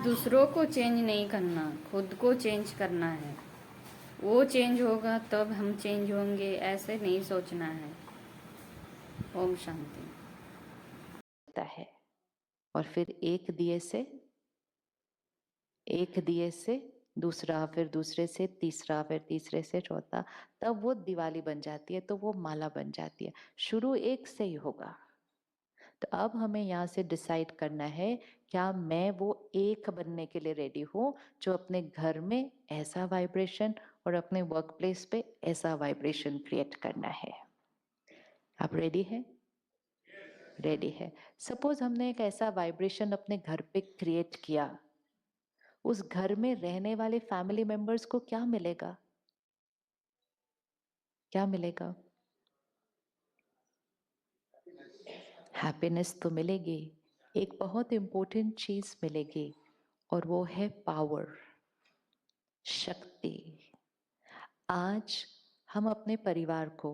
दूसरों को चेंज नहीं करना, खुद को चेंज करना है। वो चेंज होगा तब हम चेंज होंगे, ऐसे नहीं सोचना है। ओम शांति। है और फिर एक दिए से दूसरा, फिर दूसरे से तीसरा, फिर तीसरे से चौथा, तब वो दिवाली बन जाती है, तो वो माला बन जाती है। शुरू एक से ही होगा। तो अब हमें यहाँ से डिसाइड करना है, क्या मैं वो एक बनने के लिए रेडी हूँ जो अपने घर में ऐसा वाइब्रेशन और अपने वर्क प्लेस पे ऐसा वाइब्रेशन क्रिएट करना है। आप रेडी हैं? रेडी है। सपोज हमने एक ऐसा वाइब्रेशन अपने घर पे क्रिएट किया, उस घर में रहने वाले फैमिली मेंबर्स को क्या मिलेगा? क्या मिलेगा? हैप्पीनेस तो मिलेगी, एक बहुत इंपॉर्टेंट चीज मिलेगी और वो है पावर, शक्ति। आज हम अपने परिवार को,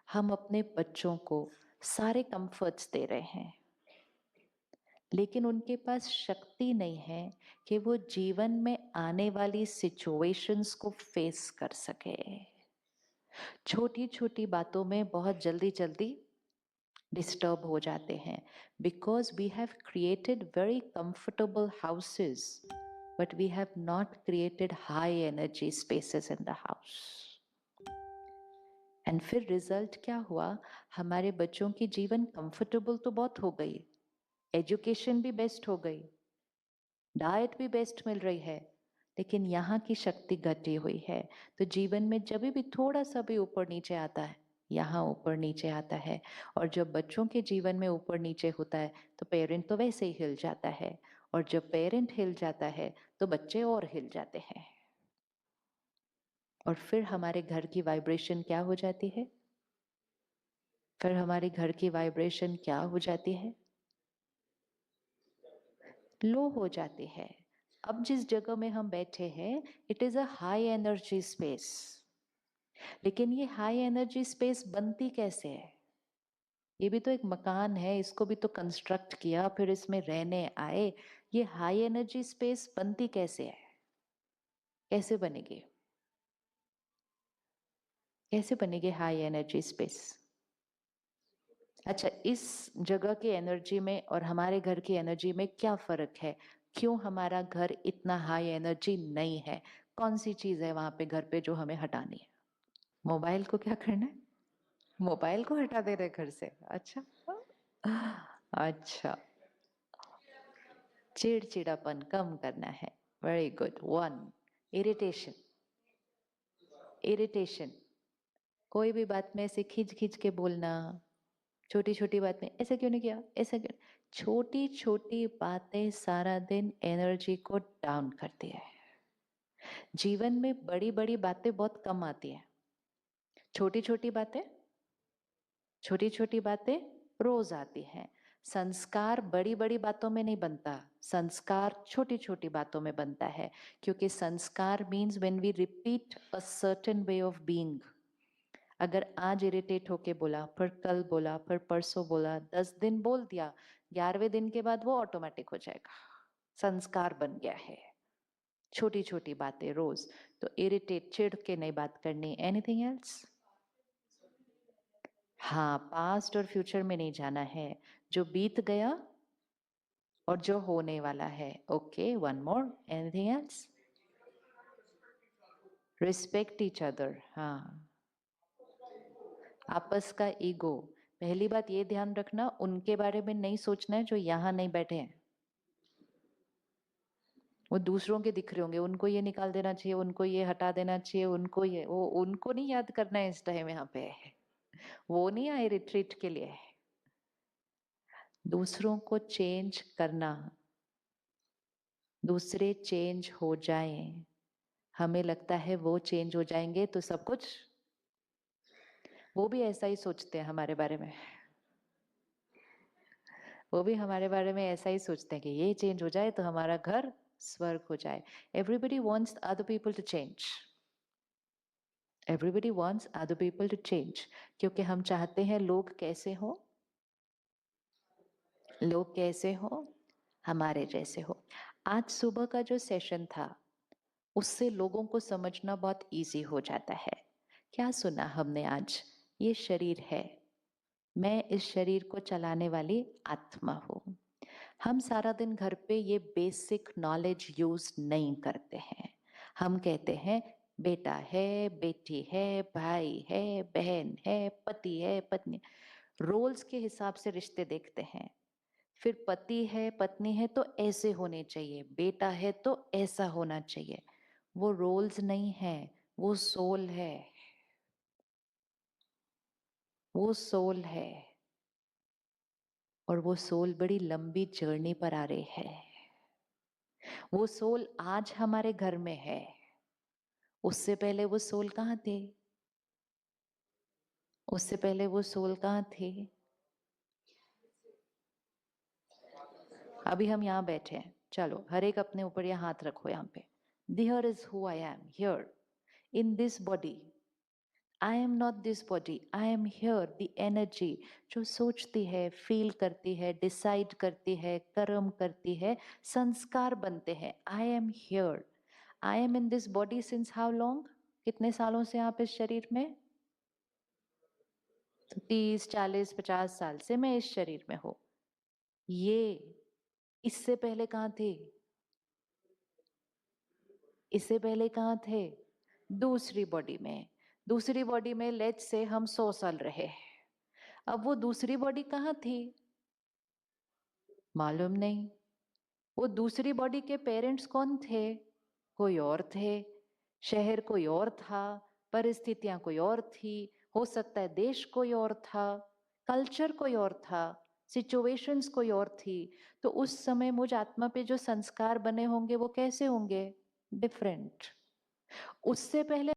हम अपने बच्चों को सारे कंफर्ट्स दे रहे हैं, लेकिन उनके पास शक्ति नहीं है कि वो जीवन में आने वाली सिचुएशंस को फेस कर सके। छोटी छोटी बातों में बहुत जल्दी जल्दी डिस्टर्ब हो जाते हैं, because we have created very comfortable houses but we have not created high energy spaces in the house. And फिर रिजल्ट क्या हुआ? हमारे बच्चों की जीवन कंफर्टेबल तो बहुत हो गई, एजुकेशन भी बेस्ट हो गई, डाइट भी बेस्ट मिल रही है, लेकिन यहाँ की शक्ति घटी हुई है। तो जीवन में जब भी थोड़ा सा भी ऊपर नीचे आता है, यहाँ ऊपर नीचे आता है, और जब बच्चों के जीवन में ऊपर नीचे होता है तो पेरेंट तो वैसे ही हिल जाता है, और जब पेरेंट हिल जाता है तो बच्चे और हिल जाते हैं, और फिर हमारे घर की वाइब्रेशन क्या हो जाती है? फिर हमारे घर की वाइब्रेशन क्या हो जाती है? लो हो जाती है। अब जिस जगह में हम बैठे हैं, it is a high energy space, लेकिन ये हाई एनर्जी स्पेस बनती कैसे है? ये भी तो एक मकान है, इसको भी तो कंस्ट्रक्ट किया, फिर इसमें रहने आए। ये हाई एनर्जी स्पेस बनती कैसे है? कैसे बनेगी? कैसे बनेगी हाई एनर्जी स्पेस? अच्छा, इस जगह की एनर्जी में और हमारे घर की एनर्जी में क्या फर्क है? क्यों हमारा घर इतना हाई एनर्जी नहीं है? कौन सी चीज है वहां पे घर पे जो हमें हटानी है? मोबाइल को क्या करना है? मोबाइल को हटा दे रहे घर से? अच्छा, अच्छा, चिड़चिड़ापन कम करना है। Very good. One, irritation. Irritation, कोई भी बात में ऐसे खिंच खिंच के बोलना, छोटी छोटी बात में ऐसा क्यों नहीं किया, ऐसा क्यों। छोटी छोटी बातें सारा दिन एनर्जी को डाउन करती है। जीवन में बड़ी बड़ी बातें बहुत कम आती है, छोटी छोटी बातें, छोटी छोटी बातें रोज आती हैं। संस्कार बड़ी बड़ी बातों में नहीं बनता, संस्कार छोटी छोटी बातों में बनता है, क्योंकि संस्कार means when we repeat a certain way of being. अगर आज इरिटेट होके बोला, फिर कल बोला, फिर परसों बोला, 10 दिन बोल दिया, 11वें दिन के बाद वो ऑटोमेटिक हो जाएगा, संस्कार बन गया है। छोटी छोटी बातें रोज, तो इरिटेट, चिढ़ के नहीं बात करनी। Anything else? हाँ, पास्ट और फ्यूचर में नहीं जाना है, जो बीत गया और जो होने वाला है। Okay, one more. Anything else? Respect each other. हाँ, आपस का ईगो। पहली बात ये ध्यान रखना, उनके बारे में नहीं सोचना है जो यहाँ नहीं बैठे हैं। वो दूसरों के दिख रहे होंगे, उनको ये निकाल देना चाहिए, उनको ये हटा देना चाहिए, उनको ये, वो उनको नहीं याद करना है इस टाइम यहाँ पे। वो नहीं आए रिट्रीट के लिए। दूसरों को चेंज करना, दूसरे चेंज हो जाएं, हमें लगता है वो चेंज हो जाएंगे तो सब कुछ, वो भी ऐसा ही सोचते हैं हमारे बारे में, वो भी हमारे बारे में ऐसा ही सोचते हैं कि ये चेंज हो जाए तो हमारा घर स्वर्ग हो जाए। Everybody wants other people to change, everybody wants other people to change, क्योंकि हम चाहते हैं लोग कैसे हो, लोग कैसे हो, हमारे जैसे हो। आज सुबह का जो सेशन था उससे लोगों को समझना बहुत इजी हो जाता है। क्या सुना हमने आज? ये शरीर है, मैं इस शरीर को चलाने वाली आत्मा हूँ। हम सारा दिन घर पे ये बेसिक नॉलेज यूज नहीं करते हैं। हम कहते हैं बेटा है, बेटी है, भाई है, बहन है, पति है, पत्नी। रोल्स के हिसाब से रिश्ते देखते हैं। फिर पति है, पत्नी है तो ऐसे होने चाहिए, बेटा है तो ऐसा होना चाहिए। वो रोल्स नहीं है, वो सोल है। वो सोल है और वो सोल बड़ी लंबी जर्नी पर आ रही है। वो सोल आज हमारे घर में है, उससे पहले वो सोल कहाँ थे? उससे पहले वो सोल कहाँ थे? अभी हम यहाँ बैठे हैं, चलो हर एक अपने ऊपर यहाँ हाथ रखो। यहाँ पे here is who I am, here in this body. I am not this body, I am here. The energy जो सोचती है, फील करती है, डिसाइड करती है, कर्म करती है, संस्कार बनते हैं। I am here. I am in this body since how long? कितने सालों से आप इस शरीर में? 30, 40, 50 साल से मैं इस शरीर में हूं। ये इससे पहले कहाँ थे? इससे पहले कहाँ थे? दूसरी बॉडी में। दूसरी बॉडी में लेट्स से हम 100 साल रहे। अब वो दूसरी बॉडी कहाँ थी? मालूम नहीं। वो दूसरी बॉडी के पेरेंट्स कौन थे? कोई और थे। शहर कोई और था, परिस्थितियां कोई और थी, हो सकता है देश कोई और था, कल्चर कोई और था, सिचुएशंस कोई और थी। तो उस समय मुझ आत्मा पे जो संस्कार बने होंगे वो कैसे होंगे? डिफरेंट। उससे पहले